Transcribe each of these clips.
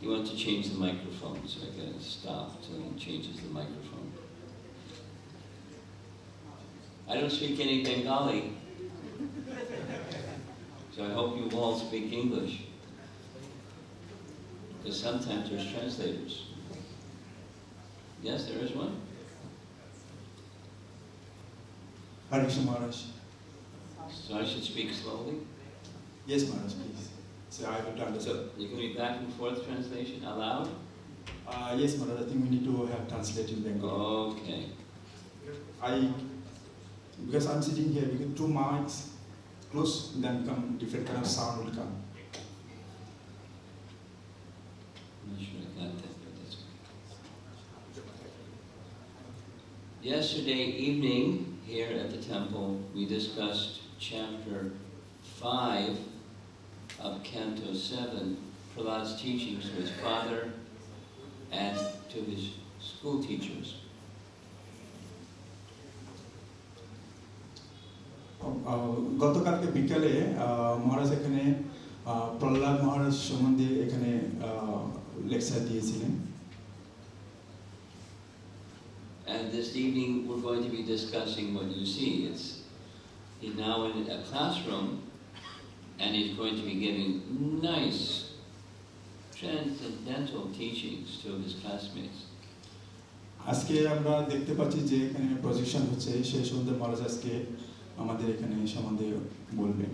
You want to change the microphone, so I gotta stop till he changes the microphone. I don't speak any Bengali, so I hope you all speak English, because sometimes there's translators. Yes, there is one. Hare Krishna Maharaj. So I should speak slowly? Yes, Maharaj, please. So I will understand. So you can be back and forth translation aloud? Yes, Maharaj, I think we need to have translate in Bengali. Okay. Because I'm sitting here, we get two mics close, then come different kind of sound will come. I'm not sure I got that, but that's okay. Yesterday evening, here at the temple, we discussed chapter 5 of Canto 7, Prahlad's teachings to his father and to his school teachers. গতকালকে বিকালে মহারাজ এখানে প্রহ্লাদ মহারাজ সম্বন্ধে এখানে lecture দিয়েছিলেন। And this evening we're going to be discussing what you see. He's now in a classroom and he's going to be giving nice transcendental teachings to his classmates. আজকে আমরা দেখতে পাচ্ছি যে এখানে প্রজেকশন হচ্ছে, সেই সম্বন্ধে মহারাজ আজকে আমাদের এখানে সম্বন্ধে বলবেন।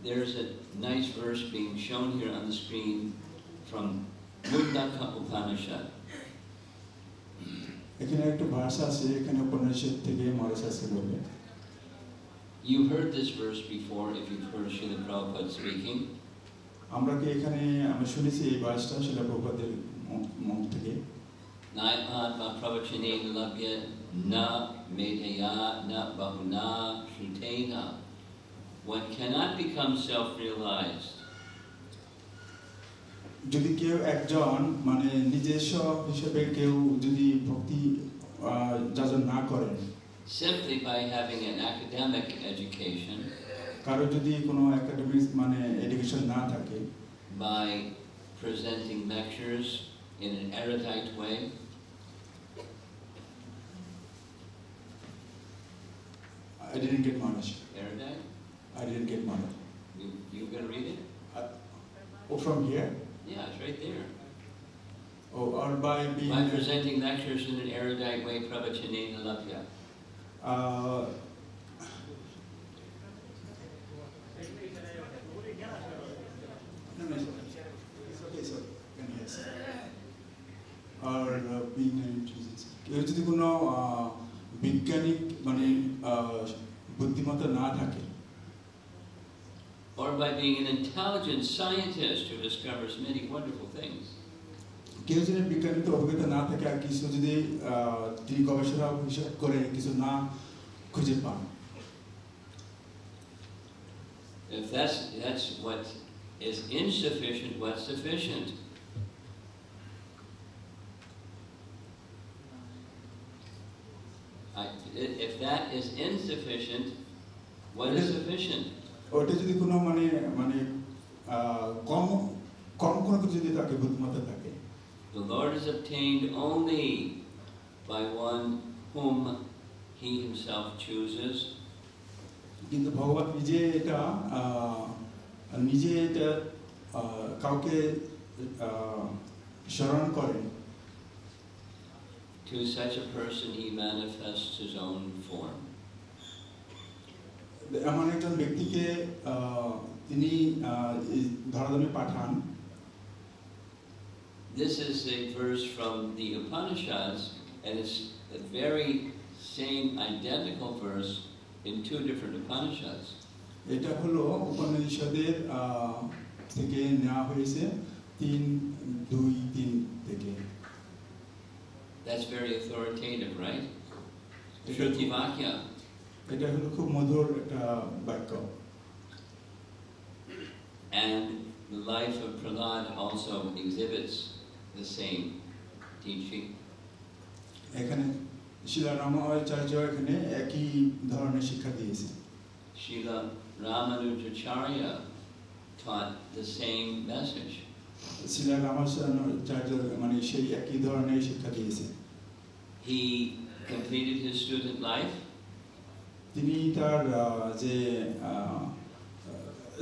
There's a nice verse being shown here on the screen from Mundaka Upanishad. এখানে একটা ভাষা আছে, এখানে উপনিষদ থেকে মহারাজ আজকে বলবেন। You've heard this verse before if you've heard Srila Prabhupada speaking. আমরা কি এখানে আমরা শুনেছি এই ভাষাটা শিলা প্রভুপাদের মুখ থেকে। Naipatma pravachane labhya na medhaya na bahuna shrutena. One cannot become self-realized. যদি কেউ একজন মানে নিজস্ব হিসেবে কেউ যদি ভক্তি যাজন না করেন, simply by having an academic education, কারো যদি কোনো একাডেমিক মানে এডুকেশন না থাকে, by presenting lectures in an erudite way. I didn't get Maharaj. Erudite? I didn't get Maharaj. You gonna read it? Oh, from here? Yeah, it's right there. Oh, or by being... By presenting lectures in an erudite way, pravachanena labhya. No, it's okay, sir. Can hear, sir. Or being an enthusiast. কেউ যদি কোনো বৈজ্ঞানিক মানে বুদ্ধিমত্তা না থাকে, Or by being an intelligent scientist who discovers many wonderful things. কেউ যদি বিজ্ঞানীতে অভিজ্ঞতা না থাকে আর কিছু যদি তিনি গবেষণা হিসাব করে কিছু না খুঁজে পান, If that's what is insufficient, what's sufficient? If that is insufficient, what is sufficient? ওটা যদি কোনো মানে মানে কম কম কোনো কিছু যদি তাকে বুদ্ধিমত্তা থাকে, The Lord is obtained only by one whom He Himself chooses. কিন্তু ভগবান নিজে এটা কাউকে স্মরণ করেন, To such a person He manifests His own form. এমন একজন ব্যক্তিকে তিনি ধরাধামে পাঠান। This is a verse from the Upanishads, and it's the very same identical verse in two different Upanishads. এটা হলো উপনিষদের থেকে নেওয়া হয়েছে 3:2-3 থেকে। That's very authoritative, right? Shruti Vakya. এটা হলো খুব মধুর একটা বাক্য। And the life of Prahlad also exhibits the same teaching. এখানে শিলা রামানুজাচার্য এখানে একই ধরনের শিক্ষা দিয়েছেন। Srila Ramanujacharya taught the same message. শিলা রামানুজাচার্য মানে সেই একই ধরনের শিক্ষা দিয়েছেন। He completed his student life. তিনি তার যে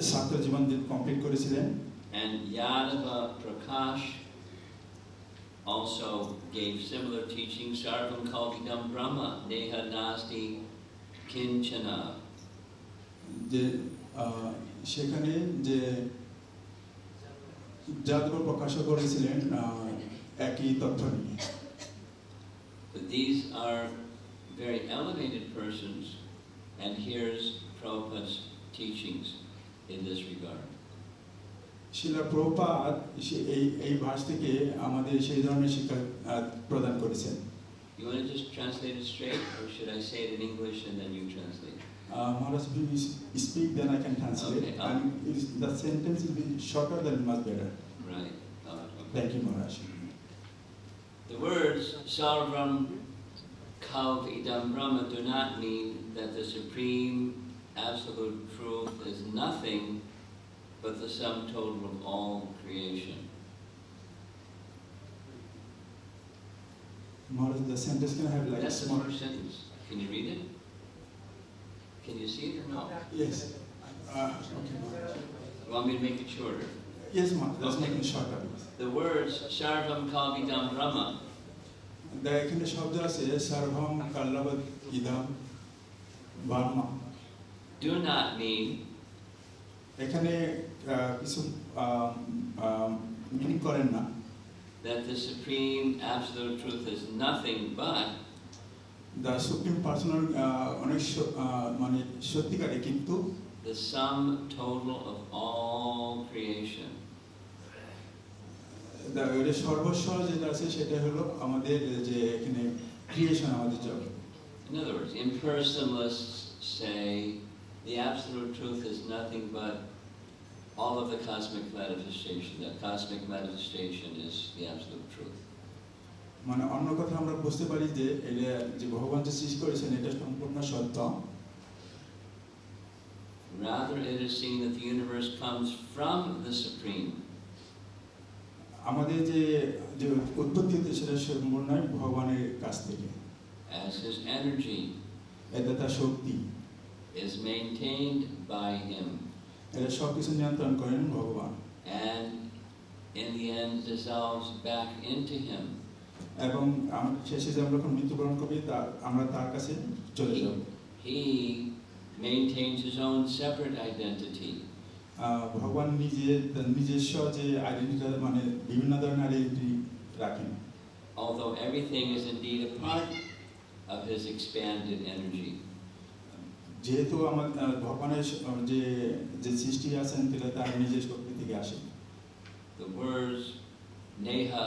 ছাত্র জীবন কমপ্লিট করেছিলেন। And Yadava Prakash also gave similar teachings. Sarvam Kalvidam Brahma Neha Nasti Kinchana. যে সেখানে যে যাদব প্রকাশ করেছিলেন একই তথ্য নিয়ে। But these are very elevated persons, and here's Prabhupada's teachings in this regard. শিলা প্রভুপাদ এই ভাষ থেকে আমাদের সেই ধরনের শিক্ষা প্রদান করেছেন। You want to just translate it straight, or should I say it in English and then you translate? Maharaj, if you speak, then I can translate. Okay. And the sentence will be shorter, then much better. Right. Okay. Thank you, Maharaj. The words Sarvam Kalv Idam Brahma do not mean that the supreme absolute truth is nothing but the sum total of all creation. Maharaj, the sentence can have like That's the small. first sentence. Can you read it? Can you see it or no? Yes. Okay, Maharaj. You want me to make it shorter? Yes, Maharaj. Let's Okay. make it shorter. The words Sarvam Kalvidam Brahma এখানে শব্দ আছে সর্বম কাল্লাবৎ ইদম Brahma. do not mean এখানে কিছু meaning করেন না that the supreme absolute truth is nothing but the supreme personal অনেক মানে সত্যিকারে, কিন্তু the sum total of all creation. সর্বস্ব যেটা আছে সেটা হলো আমাদের যে এখানে ক্রিয়েশন, আমাদের জগৎ। In other words, impersonalists say the absolute truth is nothing but all of the cosmic manifestation. That cosmic manifestation is the absolute truth. মানে অন্য কথা আমরা বুঝতে পারি যে এটা যে ভগবান যে সৃষ্টি করেছেন এটা সম্পূর্ণ সত্য। Rather, it is seen that the universe comes from the Supreme. আমাদের যে যে উৎপত্তি হতে সেটা সম্পূর্ণ ভগবানের কাছ থেকে। As his energy এটা তার শক্তি is maintained by him. এটা সবকিছু নিয়ন্ত্রণ করেন ভগবান। And in the end dissolves back into him. এবং শেষে যে আমরা যখন মৃত্যুবরণ করি আমরা তার কাছে চলে যাব। He maintains his own separate identity. ভগবান নিজস্ব যে আইডেন্টিটি মানে বিভিন্ন ধরনের আইডেন্টিটি রাখেন। Although everything is indeed a part of his expanded energy. যেহেতু ভগবানের যে যে সৃষ্টি আছেন সেটা তার নিজের শক্তি থেকে আসে। The words neha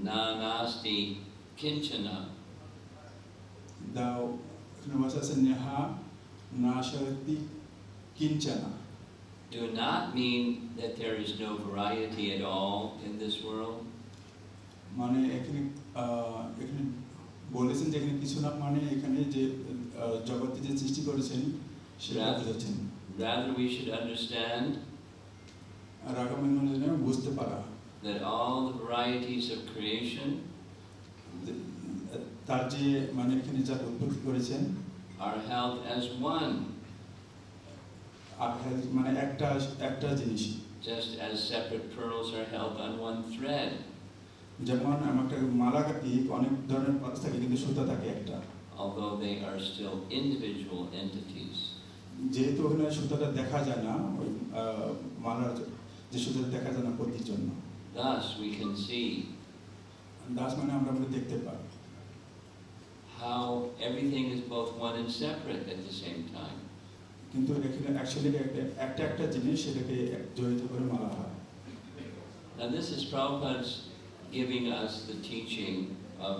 na nasti kinchana. দাও নবসাসে Neha নাশাতি কিঞ্চনা Do not mean that there is no variety at all in this world. মানে এখানে এখানে বলেছেন যে এখানে কিছু না মানে এখানে যে জগতে যে সৃষ্টি করেছেন সেটা বোঝাচ্ছেন। Rather we should understand বুঝতে পারা that all the varieties of creation তার যে মানে এখানে যা উৎপত্তি করেছেন are held as one. মানে একটা জিনিস। Just as separate pearls are held on one thread. যেমন একটা মালা কাটি অনেক ধরনের পার্টস থাকে কিন্তু সুতা থাকে একটা। Although they are still individual entities. যেহেতু ওখানে সুতাটা দেখা যায় না ওই মালার যে সুতাটা দেখা যায় না প্রতির জন্য। Thus we can see Das মানে আমরা দেখতে পাই how everything is both one and separate at the same time. কিন্তু এখানে অ্যাকচুয়ালি একটা জিনিস সেটাকে জড়িত করে মালা হয়। Now this is Prabhupada's giving us the teaching of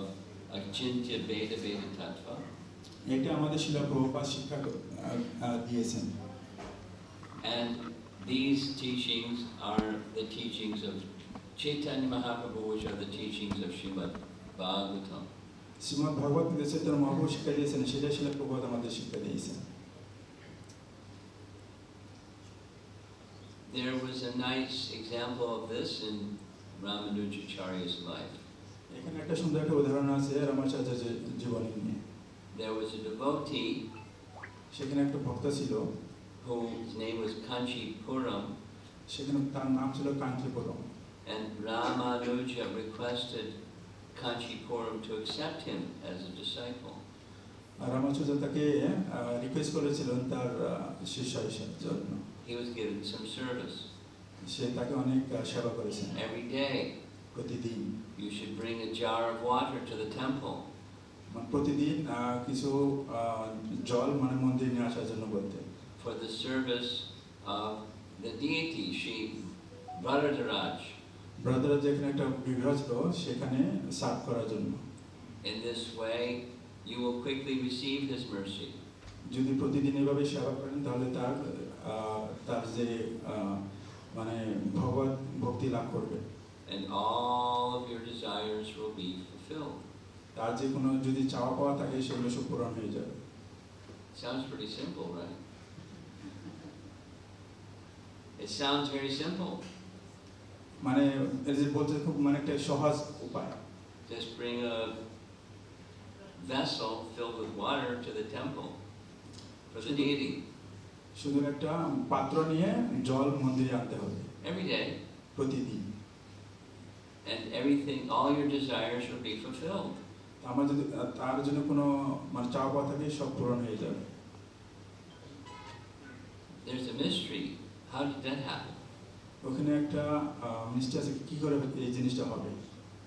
Achintya Veda Veda Tattva. এটা আমাদের শিলা প্রভুপাদ শিক্ষা দিয়েছেন। And these teachings are the teachings of Chaitanya Mahaprabhu, which are the teachings of Srimad Bhagavatam. Shrimad ভাগবত গীতা চৈতন্য মহাপ্রভু শিক্ষা দিয়েছেন সেটা শিলা প্রভুপাদ আমাদের শিক্ষা দিয়েছেন। There was a nice example of this in Ramanujacharya's life. এখানে একটা সুন্দর একটা উদাহরণ আছে রামাচার্যের জীবনী নিয়ে। There was a devotee সেখানে একটা ভক্ত ছিল whose name was Kanchi Puram, সেখানে তার নাম ছিল Kanchipuram. and Ramanuja requested Kanchi Puram to accept him as a disciple. রামাচার্য তাকে রিকোয়েস্ট করেছিলেন তার শিষ্য হিসেবে জন্য। He was given some service. সে তাকে অনেক সেবা করেছেন। Every day প্রতিদিন you should bring a jar of water to the temple. প্রতিদিন কিছু জল মানে মন্দিরে নিয়ে আসার জন্য বলতেন। For the service of the deity, Shri Varadaraj. Brother যেখানে একটা বিগ্রহ ছিল সেখানে সাফ করার জন্য। In this way, you will quickly receive his mercy. যদি প্রতিদিন এভাবে সেবা করেন তাহলে তার যে মানে ভগবত ভক্তি লাভ করবে। And all of your desires will be fulfilled. তার যে কোনো যদি চাওয়া পাওয়া থাকে সেগুলো সব পূরণ হয়ে যাবে। Sounds pretty simple, right? It sounds very simple. মানে এই যে বলতে খুব মানে একটা সহজ উপায়। Just bring a vessel filled with water to the temple for the deity. শুধু একটা পাত্র নিয়ে জল মন্দিরে আনতে হবে। Every day. প্রতিদিন। And everything, all your desires will be fulfilled. আমার যদি তার জন্য কোনো মানে চাওয়া পাওয়া থাকে সব পূরণ হয়ে যাবে। There's a mystery. How did that happen? ওখানে একটা মিষ্টি আছে কি করে এই জিনিসটা হবে।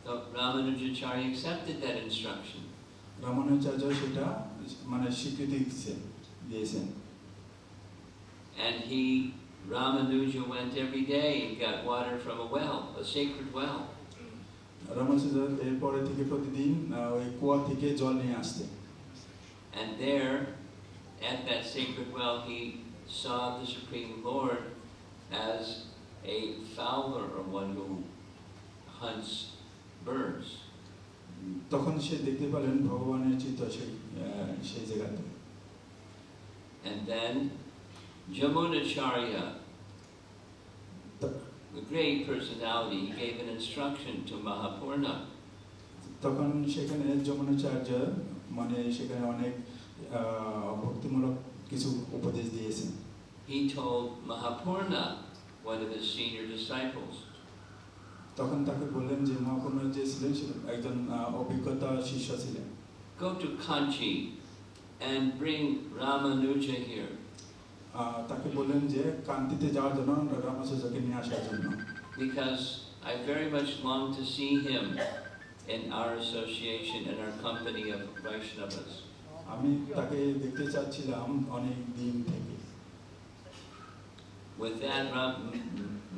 So Ramanujacharya accepted that instruction. Ramanujacharya সেটা মানে স্বীকৃতি দিয়েছেন। And Ramanuja went every day and got water from a well, a sacred well. Ramanujacharya এরপরে থেকে প্রতিদিন ওই কুয়া থেকে জল নিয়ে আসতেন। And there, at that sacred well, he saw the Supreme Lord as a fowler, or one who hunts birds. তখন সে দেখতে পেলেন ভগবানের চিত্র সেই জায়গাতে। And then Jamunacharya, a great personality, he gave an instruction to Mahapurna. তখন সেখানে যমুনাচার্য মানে সেখানে অনেক ভক্তিমূলক কিছু উপদেশ দিয়েছেন। He told Mahapurna, one of his senior disciples, তখন তাকে বললেন যে মহাপূর্ণ যে ছিলেন সে একজন অভিজ্ঞতা শিষ্য ছিলেন। Go to Kanchi and bring Ramanuja here. তাকে বললেন যে কান্তিতে যাওয়ার জন্য রামানুজকে নিয়ে আসার জন্য। Because I very much long to see him in our association and our company of Vaishnavas. আমি তাকে দেখতে চাচ্ছিলাম অনেক দিন থেকে। With that,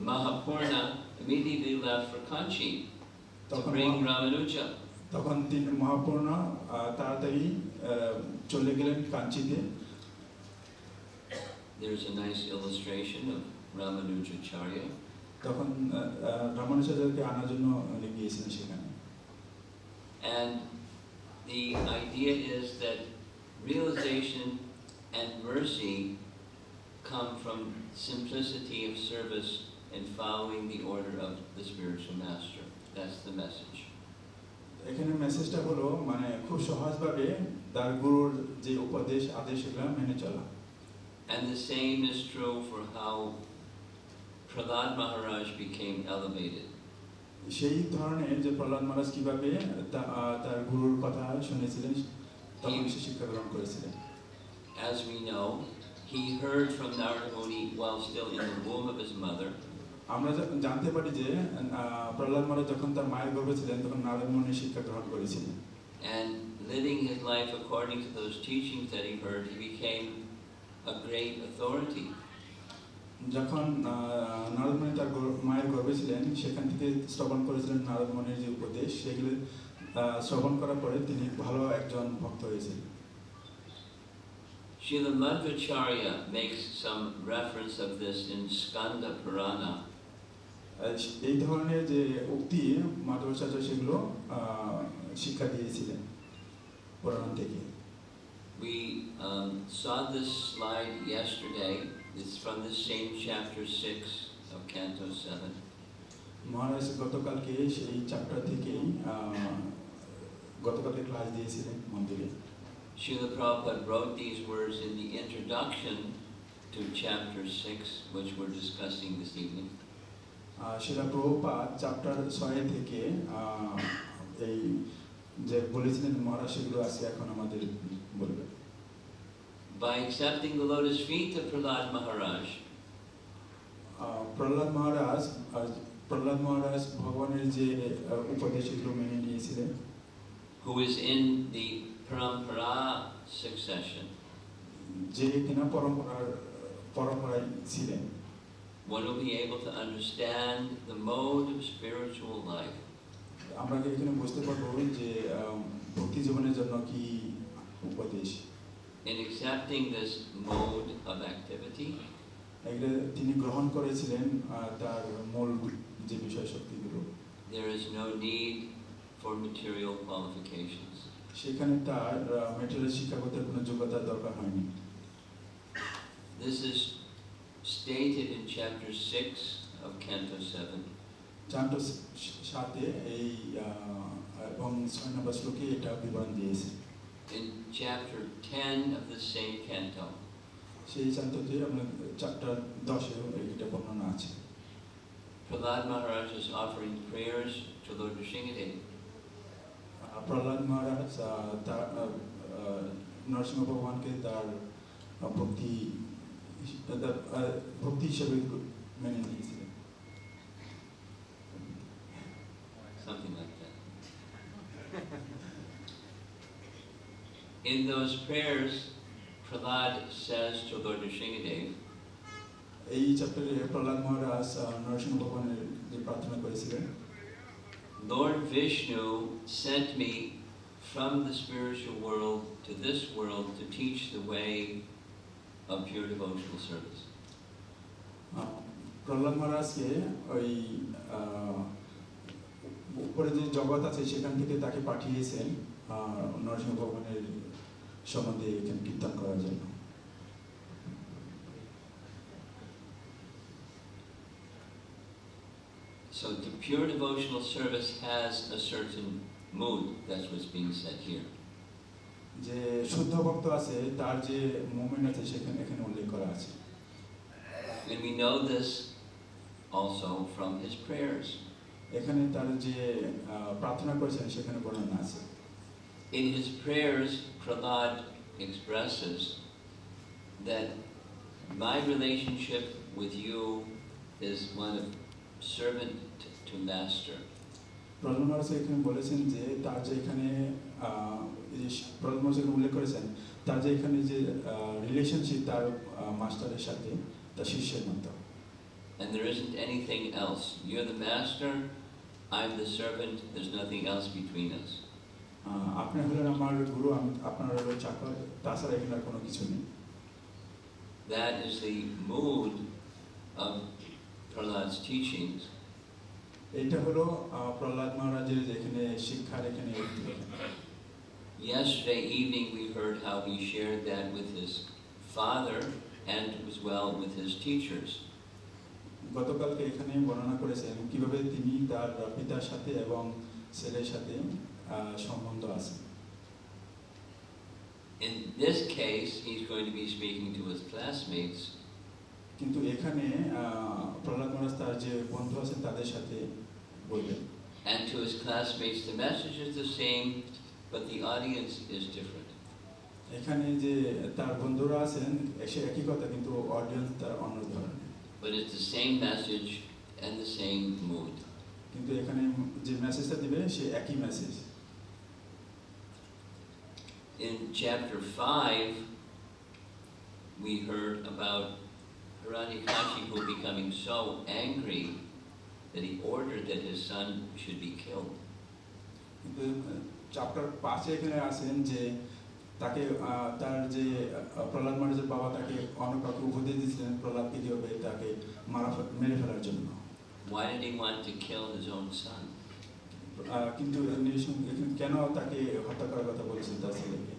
Mahapurna immediately left for Kanchi to bring Ramanuja. তখন তিনি মহাপূর্ণ তাড়াতাড়ি চলে গেলেন কাঞ্চিতে। There's a nice illustration of Ramanujacharya. তখন রামানুজাচার্যকে আনার জন্য গিয়েছিলেন সেখানে। And the idea is that realization and mercy come from simplicity of service and following the order of the spiritual master. That's the message. এখানে মেসেজটা হলো মানে খুব সহজভাবে তার গুরুর যে উপদেশ আদেশ এগুলো মেনে চলা। And the same is true for how Prahlad Maharaj became elevated. সেই ধরনের যে প্রহ্লাদ মহারাজ কিভাবে তার গুরুর কথা শুনেছিলেন তখন সে শিক্ষা গ্রহণ করেছিলেন। As we know, he heard from Narada Muni while still in the womb of his mother. আমরা জানতে পারি যে প্রহ্লাদ মহারাজ যখন তার মায়ের গর্ভে ছিলেন তখন নারদ মুনির শিক্ষা গ্রহণ করেছিলেন। And living his life according to those teachings that he heard, he became a great authority. যখন নারদ মুনি তার মায়ের গর্ভে ছিলেন সেখান থেকে শ্রবণ করেছিলেন নারদ মুনির যে উপদেশ সেগুলো শ্রবণ করার পরে তিনি ভালো একজন ভক্ত হয়েছিলেন। Srila Madhvacharya makes some reference of this in Skanda Purana. এই ধরনের যে উক্তি মাধবাচার্য সেগুলো শিক্ষা দিয়েছিলেন পুরাণ থেকে। We saw this slide yesterday. It's from the same chapter 6 of Canto 7. মহারাজ গতকালকে সেই চ্যাপ্টার থেকেই গতকালকে ক্লাস দিয়েছিলেন মন্দিরে। Srila Prabhupada wrote these words in the introduction to chapter 6, which we're discussing this evening. Shila Prabhupada chapter 6 থেকে এই যে বলেছিলেন মহারাজ সেগুলো আছে এখন আমাদের বলবে। By accepting the lotus feet of Prahlad Maharaj, Prahlad মহারাজ ভগবানের যে উপদেশগুলো মেনে নিয়েছিলেন, who is in the Parampara succession, যে কিনা পরম্পরায় ছিলেন, one will be able to understand the mode of spiritual life. আমরা এখানে বুঝতে পারবো যে ভক্তি জীবনের জন্য কি উপদেশ। In accepting this mode of activity, এগুলো তিনি গ্রহণ করেছিলেন তার মূল যে বিষয় শক্তিগুলো। there is no need for material qualifications. সেখানে তার ম্যাটেরিয়াল শিক্ষাগত কোনো যোগ্যতার দরকার হয়নি। This is stated in chapter 6 of Canto 7. Canto 7 এই এবং 6 নম্বর শ্লোকে এটা বিবরণ দিয়েছে। In chapter 10 of the same canto, সেই চান্ততে আমরা চ্যাপ্টার 10 এ এটা বর্ণনা আছে। Prahlad Maharaj is offering prayers to Lord Nrsimhadev. Prahlad মহারাজ তার নরসিংহ ভগবানকে তার ভক্তি হিসেবে মেনে নিয়েছিলেন। Something like that. In those prayers, Prahlad says to Lord Nrsimhadev, এই চ্যাপ্টারে প্রহ্লাদ মহারাজ নরসিংহ ভগবানের যে প্রার্থনা করেছিলেন, Lord Vishnu sent me from the spiritual world to this world to teach the way of pure devotional service. Prahlad মহারাজকে ওই উপরে যে জগৎ আছে সেখান থেকে তাকে পাঠিয়েছেন নরসিংহ ভগবানের সম্বন্ধে এখানে কীর্তন করার জন্য। So the pure devotional service has a certain mood. That's what's being said here. যে শুদ্ধ ভক্ত আছে তার যে মোমেন্ট আছে সেখানে এখানে উল্লেখ করা আছে। And we know this also from his prayers. এখানে তার যে প্রার্থনা করেছেন সেখানে বর্ণনা আছে। In his prayers, Prahlad expresses that my relationship with you is one of servant to master. Prahlad মহারাজ এখানে বলেছেন যে তার যে এখানে প্রহ্লাদ মহারাজ এখানে উল্লেখ করেছেন তার যে এখানে যে রিলেশনশিপ তার মাস্টারের সাথে তার শিষ্যের মতো। And there isn't anything else. You're the master, I'm the servant, there's nothing else between us. আপনি হলেন আমার গুরু, আমি আপনার হলো চাকর, তাছাড়া এখানে আর কোনো কিছু নেই। That is the mood of Prahlad's teachings. এটা হলো প্রহ্লাদ মহারাজের যেখানে শিক্ষার এখানে। Yesterday evening we heard how he shared that with his father and as well with his teachers. গতকালকে এখানে বর্ণনা করেছেন কিভাবে তিনি তার পিতার সাথে এবং ছেলের সাথে সম্বন্ধ আছে। In this case, he's going to be speaking to his classmates. কিন্তু এখানে প্রহ্লাদ মহারাজ তার যে বন্ধু আছেন তাদের সাথে বলবেন। And to his classmates, the message is the same, but the audience is different. এখানে যে তার বন্ধুরা আছেন সে একই কথা কিন্তু অডিয়েন্স তার অন্য ধরনের। But it's the same message and the same mood. কিন্তু এখানে যে মেসেজটা দিবে সে একই message. In chapter 5, we heard about Hiranyakashipu becoming so angry that he ordered that his son should be killed. কিন্তু চ্যাপ্টার 5 এখানে আছেন যে তাকে তার যে প্রহ্লাদ মহারাজের বাবা তাকে অন্য কাউকে উপদেশ দিয়েছিলেন প্রহ্লাদকে কিভাবে তাকে মেরে ফেলার জন্য। Why did he want to kill his own son? কিন্তু কেন তাকে হত্যা করার কথা বলেছেন তার ছেলেকে?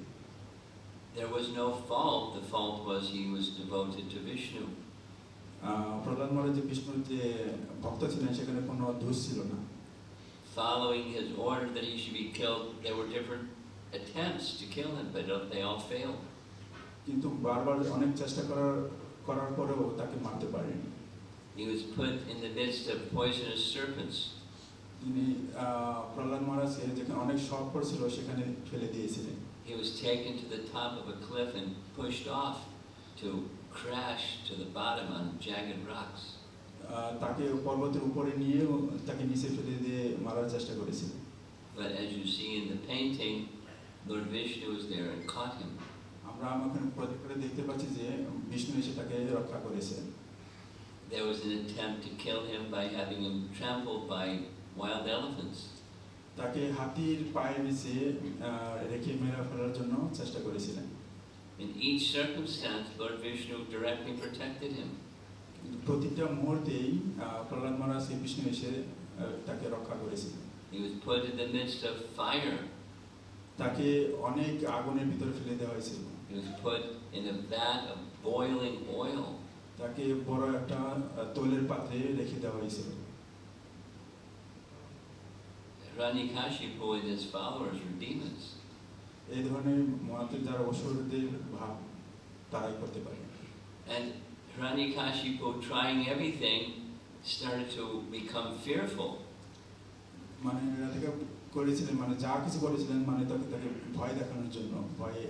There was no fault. The fault was he was devoted to Vishnu. Prahlad মহারাজ যে বিষ্ণুর যে ভক্ত ছিলেন সেখানে কোনো দোষ ছিল না। Following his order that he should be killed, there were different attempts to kill him, but they all failed. কিন্তু বারবার অনেক চেষ্টা করার পরেও তাকে মারতে পারেনি। He was put in the midst of poisonous serpents. তিনি প্রহ্লাদ মহারাজকে যেখানে অনেক সর্প পড়ছিল সেখানে ফেলে দিয়েছিলেন। He was taken to the top of a cliff and pushed off to crash to the bottom on jagged rocks. তাকে পর্বতের উপরে নিয়ে তাকে নিচে ফেলে দিয়ে মারার চেষ্টা করেছিলেন। But as you see in the painting, Lord Vishnu was there and caught him. আমরা আমাকে প্রত্যেকটা দেখতে পাচ্ছি যে বিষ্ণু এসে তাকে রক্ষা করেছেন। There was an attempt to kill him by having him trampled by wild elephants. তাকে হাতির পায়ের নিচে রেখে মেরে ফেলার জন্য চেষ্টা করেছিলেন। In each circumstance, Lord Vishnu directly protected him. প্রতিটা মুহূর্তেই প্রহ্লাদ মহারাজ বিষ্ণু এসে তাকে রক্ষা করেছিলেন। He was put in the midst of fire. তাকে অনেক আগুনের ভিতরে ফেলে দেওয়া হয়েছিল। He was put in a vat of boiling oil. তাকে বড় একটা তৈলের পাত্রে রেখে দেওয়া হয়েছিল। Hiranyakashipu and his followers were demons. এই ধরনের মহাত্মা যারা অসুরদের ভাব তারাই করতে পারে। And Hiranyakashipu, trying everything, started to become fearful. মানে এরা থেকে করেছিলেন মানে যা কিছু করেছিলেন মানে তাকে ভয় দেখানোর জন্য ভয়ে।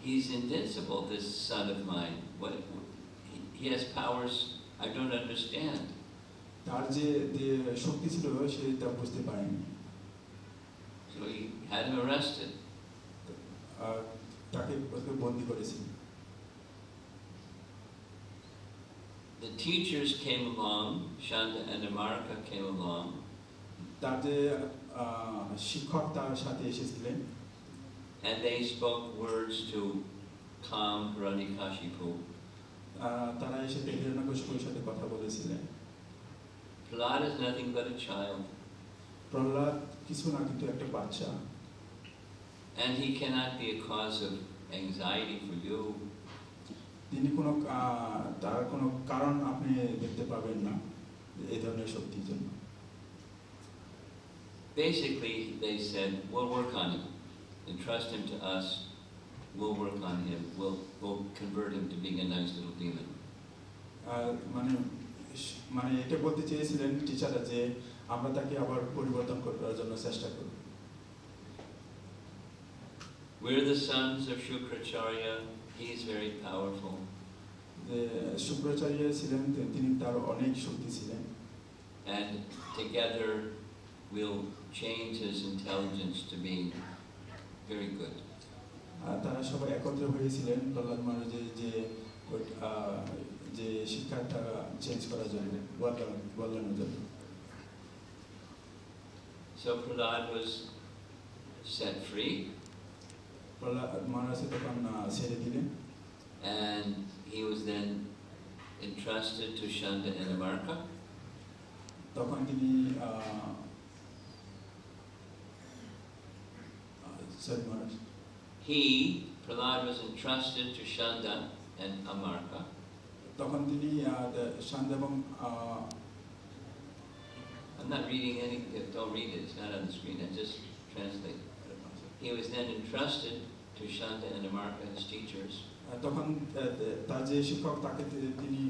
He's invincible, this son of mine. He has powers I don't understand. তার যে শক্তি ছিল সে তা বুঝতে পারেনি। So he had him arrested. তাকে বন্দী করেছিলেন। The teachers came along, Shanta and Amarika came along. তার যে শিক্ষক তার সাথে এসেছিলেন। And they spoke words to calm Hiranyakashipu. তারা এসে হিরণ্যকশিপুর সাথে কথা বলেছিলেন। Prahlad is nothing but a child. Prahlad কিছু না কিন্তু একটা বাচ্চা। And he cannot be a cause of anxiety for you. তিনি কোনো তার কোনো কারণ আপনি দেখতে পাবেন না। এই ধরনের শক্তির জন্য। Basically, they said, we'll work on him. Entrust him to us. We'll work on him. We'll convert him to being a nice little demon. মানে মানে এটা বলতে চেয়েছিলেন টিচাররা যে আমরা তাকে আবার পরিবর্তন করার জন্য চেষ্টা করব। We're the sons of Shukracharya. He's very powerful. যে শুক্রাচার্য ছিলেন তিনি তার অনেক শক্তি ছিলেন। And together we'll change his intelligence to be very good. তারা সবাই একত্র হয়েছিলেন প্রহ্লাদ মহারাজের যে শিক্ষাটা চেঞ্জ করার জন্য বদলানোর জন্য। So Prahlad was set free. Prahlad মহারাজ তখন ছেড়ে দিলেন। And he was then entrusted to Shanda and Amarka. তখন তিনি sorry Maharaj. Prahlad was entrusted to Shanda and Amarka. তখন তিনি শান্তা এবং I'm not reading anything, don't read it, it's not on the screen, I just translate. He was then entrusted to Shanda and Amarka as teachers. তখন তার যে শিক্ষক তাকে তিনি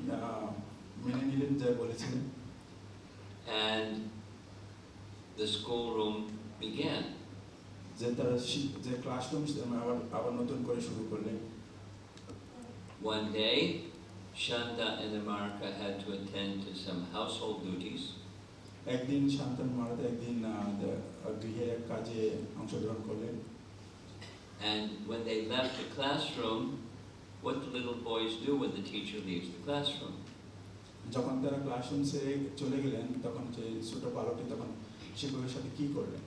মেনে নিলেন যা বলেছিলেন। And the schoolroom began. যে তার যে ক্লাসরুম আবার নতুন করে শুরু করলেন। One day, Shanda and Amarka had to attend to some household duties. একদিন শান্তন মহারাজ একদিন গৃহের এক কাজে অংশগ্রহণ করলেন। And when they left the classroom, what do little boys do when the teacher leaves the classroom? যখন তারা ক্লাসরুম ছেড়ে চলে গেলেন তখন যে ছোট বালকটি তখন শিক্ষকের সাথে কি করলেন?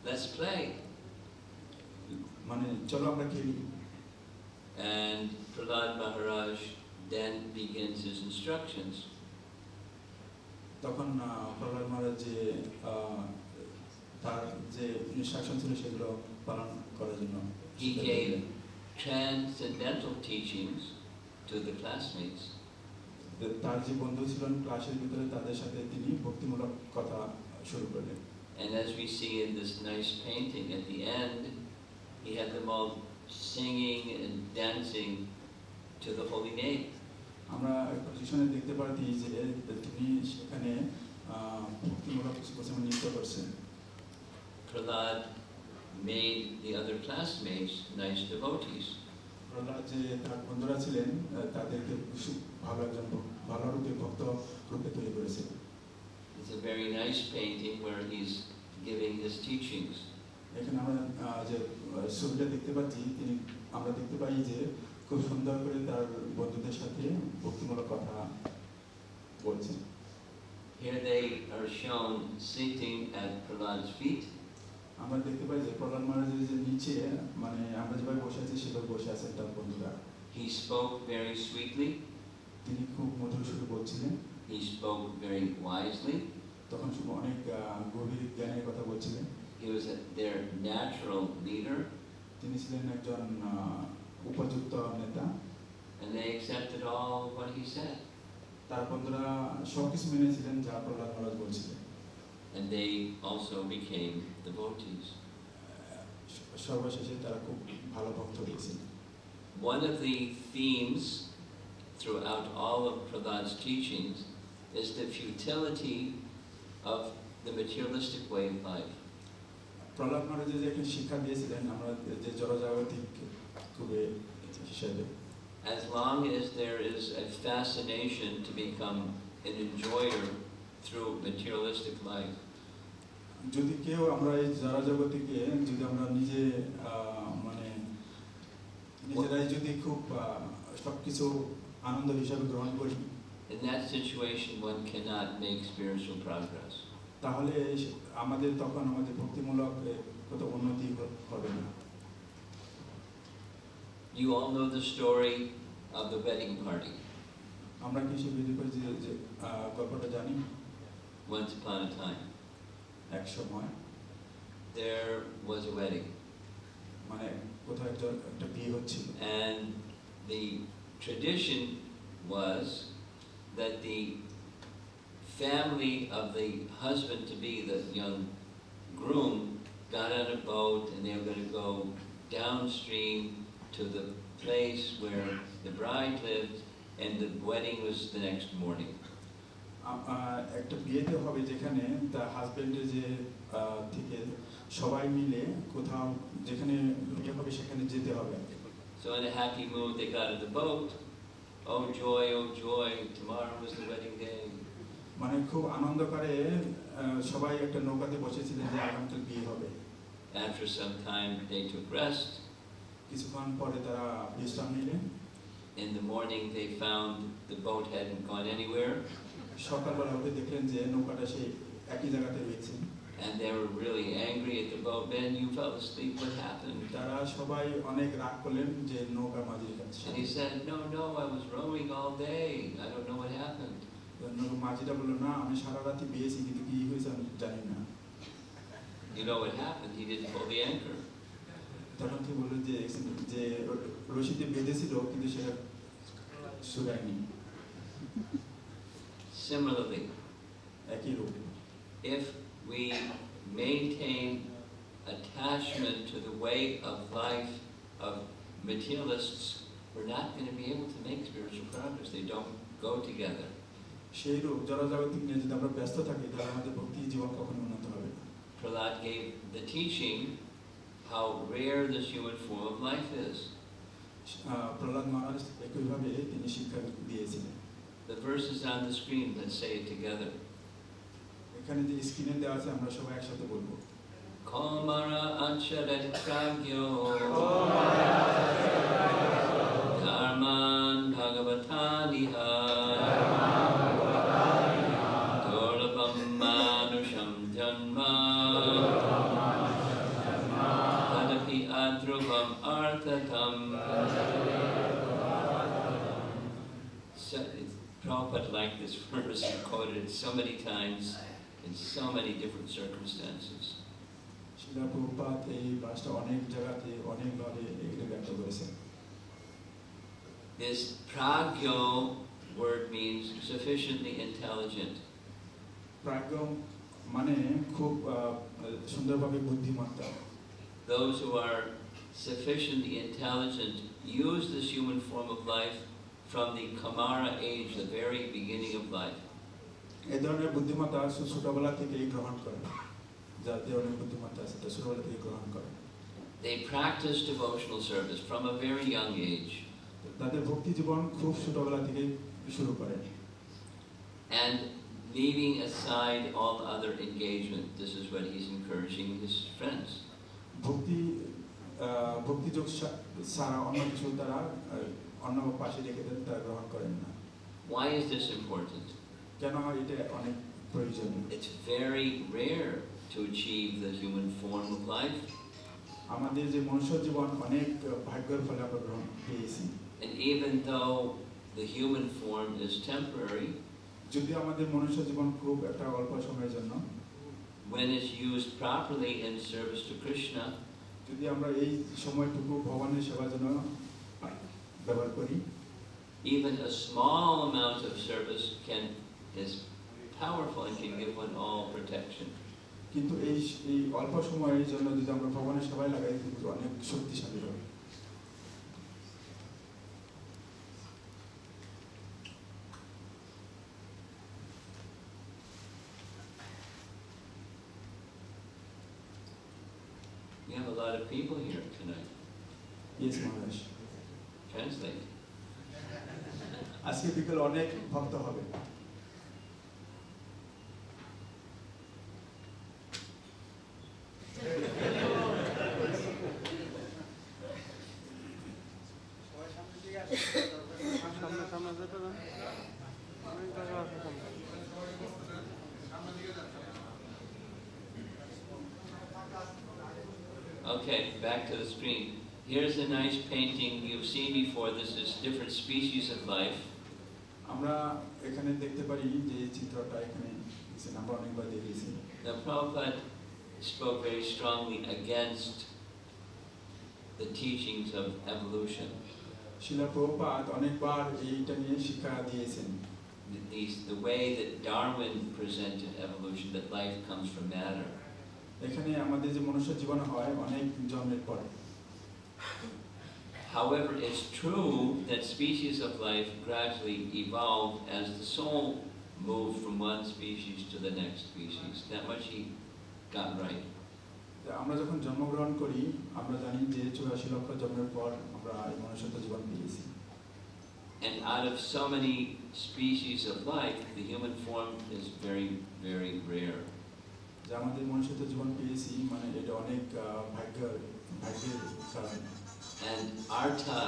Let's play. মানে চলো আমরা খেলি। And Prahlad Maharaj then begins his instructions. তখন প্রহ্লাদ মহারাজ যে তার যে ইনস্ট্রাকশন ছিল সেগুলো পালন করার জন্য He gave transcendental teachings to the classmates. তার যে বন্ধু ছিলেন ক্লাসের ভিতরে তাদের সাথে তিনি ভক্তিমূলক কথা শুরু করলেন। And as we see in this nice painting at the end, he had them all singing and dancing to the holy name. আমরা পজিশনে দেখতে পাচ্ছি যে তিনি সেখানে ভক্তিমূলক কিছু নৃত্য করছেন। Prahlad made the other classmates nice devotees. Prahlad যে তার বন্ধুরা ছিলেন তাদেরকে ভালো রূপে ভক্ত রূপে তৈরি করেছিলেন। It's a very nice painting where he's giving his teachings. এখানে আমরা যে ছবিটা দেখতে পাচ্ছি আমরা দেখতে পাই যে খুব সুন্দর করে তার বন্ধুদের সাথে ভক্তিমূলক কথা বলছেন। Here they are shown sitting at Prahlad's feet. আমরা দেখতে পাই যে প্রহ্লাদ মহারাজের যে নিচে মানে আমরা যেভাবে বসে আছি সেভাবে বসে আছেন তার বন্ধুরা। He spoke very sweetly. তিনি খুব মধুর সুরে বলছিলেন। He spoke very wisely. তখন অনেক গভীর জ্ঞানের কথা বলছিলেন। He was their natural leader. তিনি ছিলেন একজন উপযুক্ত নেতা। And they accepted all what he said. তার বন্ধুরা সবকিছু মেনেছিলেন যা প্রহ্লাদ মহারাজ বলছিলেন। And they also became devotees. সর্বশেষে তারা খুব ভালো ভক্ত হয়েছিলেন। One of the themes throughout all of Prahlad's teachings is the futility of the materialistic way of life. Prahlad মহারাজ যে একটা শিক্ষা দিয়েছিলেন আমরা যে জড়জাগতিক হিসেবে As long as there is a fascination to become an enjoyer through materialistic life, যদি কেউ আমরা এই জড়জগতিকে যদি আমরা মানে নিজেরাই যদি খুব সবকিছু আনন্দ হিসাবে গ্রহণ করি, in that situation one cannot make spiritual progress. তাহলে আমাদের তখন আমাদের ভক্তিমূলক কত উন্নতি হবে না। You all know the story of the wedding party. আমরা কি সে যে গল্পটা জানি? Once upon a time, এক সময় there was a wedding. মানে কোথাও একটা বিয়ে হচ্ছিল। And the tradition was that the family of the husband-to-be, the young groom, got on a boat and they were going to go downstream to the place where the bride lived, and the wedding was the next morning. একটা বিয়েতে হবে যেখানে তার হাজবেন্ডের যে থেকে সবাই মিলে কোথাও যেখানে বিয়ে হবে সেখানে যেতে হবে। So in a happy mood they got in the boat. Oh joy, tomorrow was the wedding day. মানে খুব আনন্দ করে সবাই একটা নৌকাতে বসেছিলেন যে আগামীকাল বিয়ে হবে। After some time they took rest. কিছুক্ষণ পরে তারা বিশ্রাম নিলেন। In the morning they found the boat hadn't gone anywhere. সকালবেলা উঠে দেখলেন যে নৌকাটা সেই একই জায়গাতে রয়েছে। And they were really angry at the boat. Ben, you fell asleep. What happened? তারা সবাই অনেক রাগ করলেন যে নৌকা মাঝির কাছে। And he said, no, I was rowing all day. I don't know what happened. মাঝিটা বলল, না আমি সারা রাতে বেয়েছি কিন্তু কি হয়েছে আমি জানি না। You know what happened? He didn't pull the anchor. তখন কি বলল যে রশিতে বেঁধেছিল কিন্তু সেটা শুকায়নি। Similarly, একই রূপ, if we maintain attachment to the way of life of materialists, we're not going to be able to make spiritual progress. They don't go together. সেই রূপ জড়জাগতিক নিয়ে যদি আমরা ব্যস্ত থাকি তাহলে আমাদের ভক্তি জীবন কখনো উন্নত হবে না। Prahlad gave the teaching how rare this human form of life is. Prahlad মহারাজ একইভাবে তিনি শিক্ষা দিয়েছিলেন। The verse is on the screen. Let's say it together. এখানে যে স্ক্রিনে দেওয়া আছে আমরা সবাই একসাথে বলবো। Komara ancharat pragyo dharman bhagavataniha durlabam manusham janma tadapi adruvam arthatam. Prabhupada liked this verse and quoted it so many times in so many different circumstances. শিলা প্রভুপাদ এই ভাষাটা অনেক জায়গাতে অনেকভাবে এটা ব্যক্ত করেছেন। This pragyo word means sufficiently intelligent. প্রাজ্ঞ মানে খুব সুন্দরভাবে বুদ্ধিমত্তা। Those who are sufficiently intelligent use this human form of life from the Kamara age, the very beginning of life. এই ধরনের বুদ্ধিমত্তা ছোটবেলা থেকেই গ্রহণ করে। যাদের অনেক বুদ্ধিমত্তা আছে তা ছোটবেলা থেকে গ্রহণ করে। They practice devotional service from a very young age. তাদের ভক্তি জীবন খুব ছোটবেলা থেকে শুরু করে। And leaving aside all other engagement, this is what he's encouraging his friends. ভক্তি যোগ ছাড়া অন্য কিছু তারা অন্য পাশে রেখে দেন, তারা গ্রহণ করেন না। Why is this important? কেন এটা অনেক প্রয়োজনীয়? It's very rare to achieve the human form of life. আমাদের যে মনুষ্য জীবন অনেক ভাগ্যের ফলে আমরা গ্রহণ পেয়েছি। And even though the human form is temporary, যদি আমাদের মনুষ্য জীবন খুব একটা অল্প সময়ের জন্য, when it's used properly in service to Krishna, যদি আমরা এই সময়টুকু ভগবানের সেবার জন্য ব্যবহার করি, even a small amount of service is powerful and can give one all protection. কিন্তু এই অল্প সময়ের জন্য যদি আমরা ভগবানের সেবায় লাগাই কিন্তু অনেক শক্তিশালী হবে। We have a lot of people here tonight. Yes, Maharaj. Translate. আজকে বিকেল অনেক ভক্ত হবে। Okay, back to the screen. Here's a nice painting you've seen before. This is different species of life. আমরা এখানে দেখতে পারি যে চিত্রটা এখানে আমরা অনেকবার দেখেছি। Now Prabhupada spoke very strongly against the teachings of evolution. শিলা প্রভুপাদ অনেকবার এইটা নিয়ে শিক্ষা দিয়েছেন the way that Darwin presented evolution, that life comes from matter. এখানে আমাদের যে মনুষ্য জীবন হয় অনেক জন্মের পরে। However, it's true that species of life gradually evolve as the soul moved from one species to the next species. That much he got right. আমরা যখন জন্মগ্রহণ করি আমরা জানি যে 84 লক্ষ জন্মের পর আমরা এই মনুষ্যত্ব জীবন পেয়েছি। And out of so many species of life, the human form is very, very rare. যে আমাদের মনুষ্যত্ব জীবন পেয়েছি মানে এটা অনেক ভাগ্যের কারণ। And Artha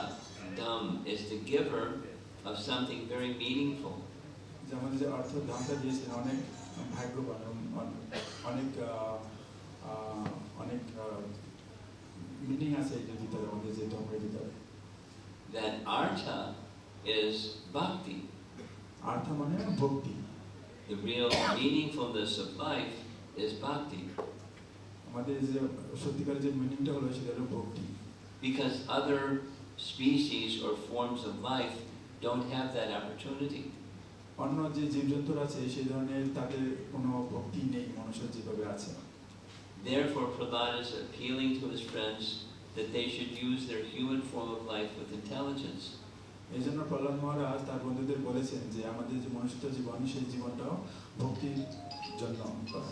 Dham is the giver of something very meaningful. যে আমাদের যে অর্থ ধামটা দিয়েছেন অনেক ভাগ্যবান, অনেক অনেক মিনিং আছে এটার ভিতরে, আমাদের যে ধর্মের ভিতরে। That Artha is bhakti. অর্থ মানে ভক্তি। The real meaningfulness of life is bhakti. আমাদের যে সত্যিকারের যে মিনিংটা হলো সেটা হলো ভক্তি। Because other species or forms of life don't have that opportunity. অন্য যে জীবজন্তুর আছে সেই ধরনের তাদের কোনো ভক্তি নেই মনুষ্য যেভাবে আছে। Therefore, Prahlada is appealing to his friends that they should use their human form of life with intelligence. এই জন্য প্রহ্লাদ মহারাজ তার বন্ধুদের বলেছেন যে আমাদের যে মনুষ্য জীবন সেই জীবনটাও ভক্তির জন্য করা।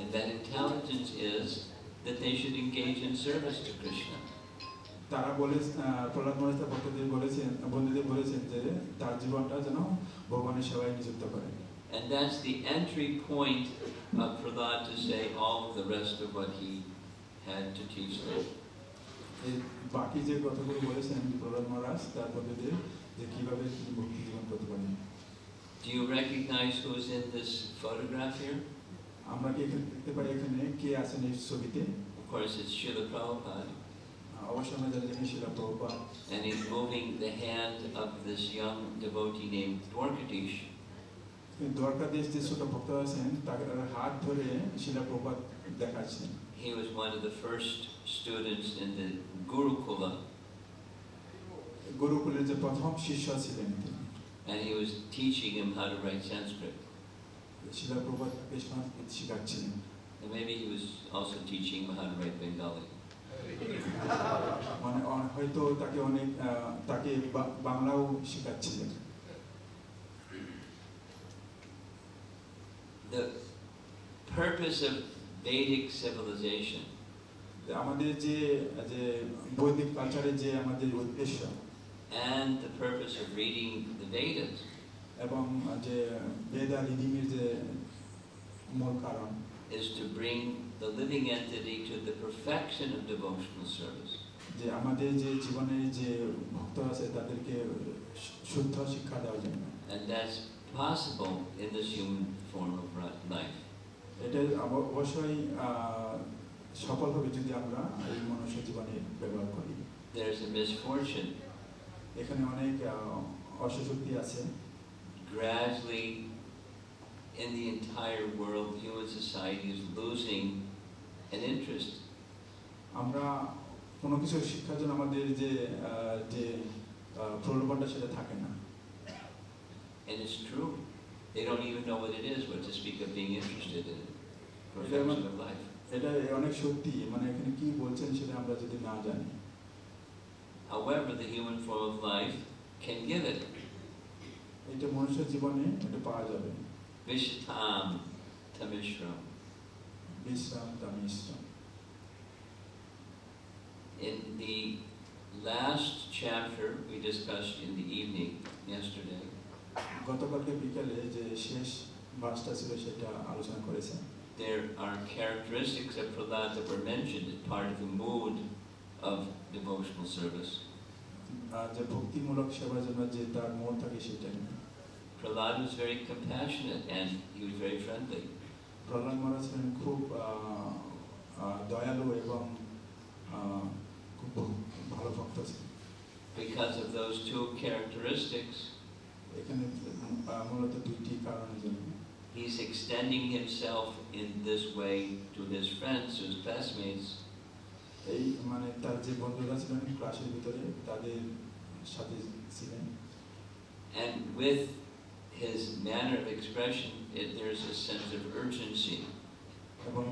And that intelligence is that they should engage in service to Krishna. তারা প্রহ্লাদ মহারাজ তার বন্ধুদের বলেছেন যে তার জীবনটা যেন ভগবানের সেবায় নিযুক্ত করে। And that's the entry point of Prahlad to say all of the rest of what he had to teach them. বাকি যে কথাগুলো বলেছেন প্রহ্লাদ মহারাজ তার বন্ধুদের যে কিভাবে তিনি ভক্তি জীবন করতে পারেন। Do you recognize who is in this photograph here? আমরা কি এখানে দেখতে পাই এখানে কে আছেন এই ছবিতে? Of course, it's Srila Prabhupada. অবশ্যই আমরা জানি যে শিলা Prabhupada. And he's moving the hand of this young devotee named Dwarkadish. Dwarkadhish যে ছোট ভক্ত আছেন তার হাত ধরে শিলা প্রভুপাদ দেখাচ্ছেন। He was one of the first students in the Gurukula. গুরুকুলের যে প্রথম শিষ্য ছিলেন তিনি। And he was teaching him how to write Sanskrit. Shila Prabhupada Sanskrit শেখাচ্ছিলেন। And maybe he was also teaching him how to write Bengali. মানে হয়তো তাকে বাংলাও শেখাচ্ছিলেন। The purpose of Vedic civilization আমাদের যে বৈদিক কালচারের যে আমাদের উদ্দেশ্য and the purpose of reading the Vedas এবং যে বেদা রিডিংয়ের যে মূল কারণ is to bring the living entity to the perfection of devotional service. যে আমাদের যে জীবনের যে ভক্ত আছে তাদেরকে শুদ্ধ শিক্ষা দেওয়ার জন্য। And that's possible in this human form of life. এটা অবশ্যই সফল হবে যদি আমরা এই মনুষ্য জীবনে ব্যবহার করি। There's a misfortune. এখানে অনেক অসুশক্তি আছে। Gradually, in the entire world, human society is losing an interest. আমরা কোনো কিছু শিক্ষার জন্য আমাদের যে প্রলোভনটা সেটা থাকে না। And it's true. They don't even know what it is, what to speak of being interested in it. Perfection of life. এটা অনেক সত্যি, মানে এখানে কি বলছেন সেটা আমরা যদি না জানি। However, the human form of life can give it. এটা মনুষ্য জীবনে এটা পাওয়া যাবে। Vishtam tamishram. বিশ্রাম তামিশ্রাম। In the last chapter we discussed in the evening yesterday, গতকালকে বিকালে যে শেষ ভাষটা ছিল সেটা আলোচনা করেছেন। there are characteristics of Prahlad that were mentioned as part of the mood of devotional service. যে ভক্তিমূলক সেবার জন্য যে তার মন থাকে সেটা। Prahlad was very compassionate and he was very friendly. Prahlad মহারাজ ছিলেন খুব দয়ালু এবং খুব ভালো ভক্ত ছিলেন। Because of those two characteristics, এখানে মূলত দুইটি কারণের জন্য he's extending himself in this way to his friends, his classmates. এই মানে তার যে বন্ধুরা ছিলেন ক্লাসের ভিতরে তাদের সাথে ছিলেন। And with his manner of expression, there's a sense of urgency. এবং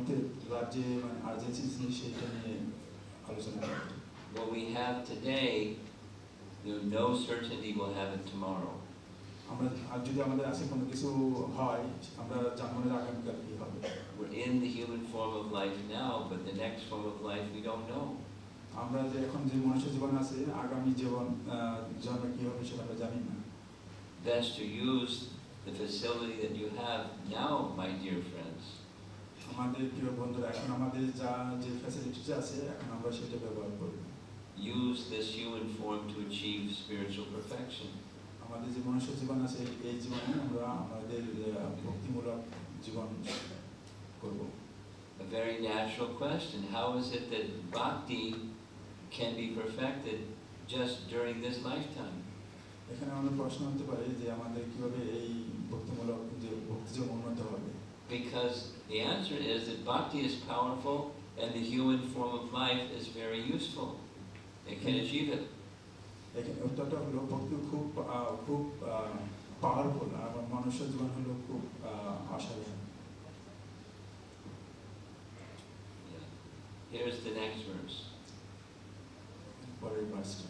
তার যে মানে আর্জেন্সি সেটা নিয়ে আলোচনা করে। What we have today, no certainty we'll have it tomorrow. আমরা যদি আমাদের আজকে কোনো কিছু হয় আমরা জানবো না আগামীকাল কি হবে। We're in the human form of life now, but the next form of life we don't know. আমরা যে এখন যে মনুষ্য জীবন আছে আগামী জীবন জন্মে কি হবে সেটা আমরা জানি না। Best to use the facility that you have now, my dear friends. আমাদের প্রিয় বন্ধুরা এখন আমাদের যা যে ফ্যাসিলিটি আছে এখন আমরা সেটা ব্যবহার করব। Use this human form to achieve spiritual perfection. আমাদের যে মনুষ্য জীবন আছে এই জীবনে আমরা আমাদের ভক্তিমূলক জীবন করব। A very natural question, how is it that bhakti can be perfected just during this lifetime? এখানে আমাদের প্রশ্ন হতে পারে যে আমাদের কিভাবে এই ভক্তিমূলক যে ভক্তি জীবন উন্নত হবে। Because the answer is that bhakti is powerful and the human form of life is very useful. It can achieve it. এখানে উত্তরটা হলো ভক্তি খুব খুব পাওয়ারফুল আর মনুষ্য জীবন হলো খুব অসাধারণ। Here's the next verse. পরের ভার্সটা।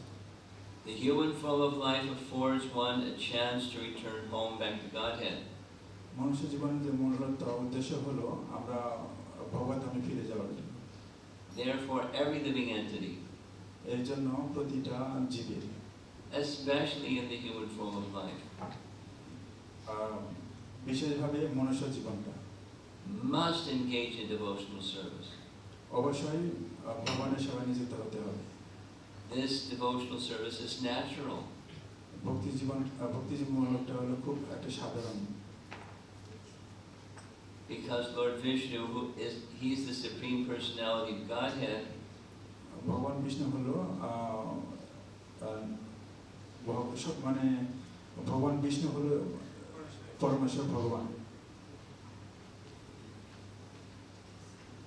The human form of life affords one a chance to return home back to Godhead. মনুষ্য জীবনের যে মূলত উদ্দেশ্য হলো আমরা ভগবত ধামে ফিরে যাওয়ার জন্য। Therefore, every living entity, এর জন্য প্রতিটা জীবের, especially in the human form of life, বিশেষভাবে মনুষ্য জীবনটা must engage in devotional service. অবশ্যই ভগবানের সেবায় নিযুক্ত হতে হবে। This devotional service is natural. ভক্তি জীবনটা হলো খুব একটা সাধারণ। Because Lord Vishnu, he's the supreme personality of Godhead. ভগবান বিষ্ণু হলো মানে ভগবান বিষ্ণু হলো পরমেশ্বর ভগবান।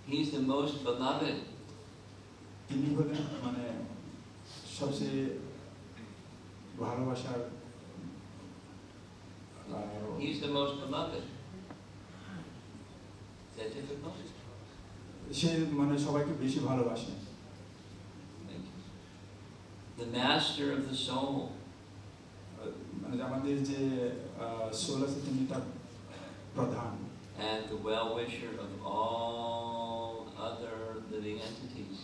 He's the most beloved. তিনি হলেন মানে সবচেয়ে ভালোবাসার। He's the most beloved. Is that difficult? সে মানে সবাইকে বেশি ভালোবাসে। The master of the soul. মানে আমাদের যে সোল আছে তিনি তার প্রধান। And the well-wisher of all other living entities.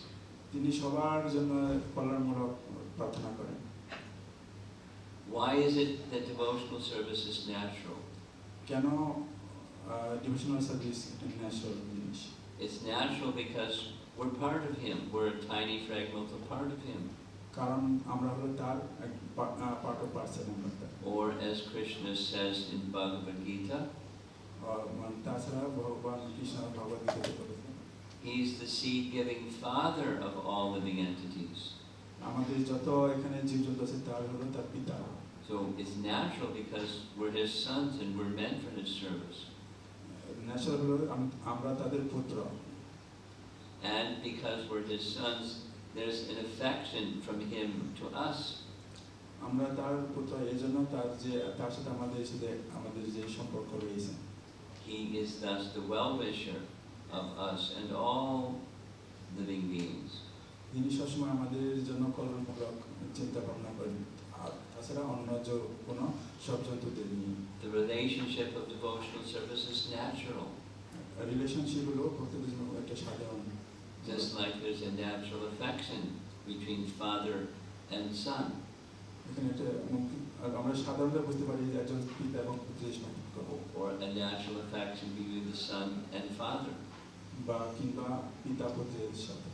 তিনি সবার জন্য কল্যাণমূলক প্রার্থনা করেন। Why is it that devotional service is natural? কেন ডিভোশনাল সার্ভিস একটা ন্যাচারাল জিনিস? It's natural because we're part of Him. We're a tiny fragmental part of Him. কারণ আমরা হলো তার part of person. Or as Krishna says in Bhagavad Gita, তাছাড়া ভগবান কৃষ্ণ ভগবদ্গীতাতে বলেছেন He's the seed-giving father of all living entities. আমাদের যত এখানে জীবজন্তু আছে তার হলো তার পিতা। So it's natural because we're His sons and we're meant for His service. Natural হলো আমরা তাদের পুত্র। And because we're His sons, there's an affection from Him to us. আমরা তার পুত্র এজন্য তার সাথে আমাদের যে সম্পর্ক রয়েছে। He is thus the well-wisher of us and all living beings. তিনি সবসময় আমাদের জন্য কল্যাণমূলক চিন্তা ভাবনা করেন আর তাছাড়া অন্য কোনো সব জন্তুদের নিয়ে। The relationship of devotional service is natural. Relationship হলো ভক্তির জন্য একটা সাধারণ। Just like there's a natural affection between father and son. এখানে একটা আমরা সাধারণত বুঝতে পারি যে একজন পিতা এবং পুত্রের সম্পর্ক। Or a natural affection between the son and father. বা কিংবা পিতা পুত্রের সাথে।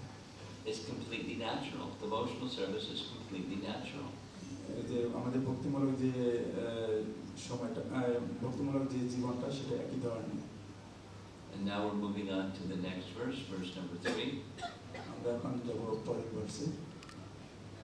It's completely natural. Devotional service is completely natural. যে আমাদের ভক্তিমূলক যে সময়টা ভক্তিমূলক যে জীবনটা সেটা একই ধরনের। And now we're moving on to the next verse, verse number 3. আমরা এখন যাব পরের ভার্সে।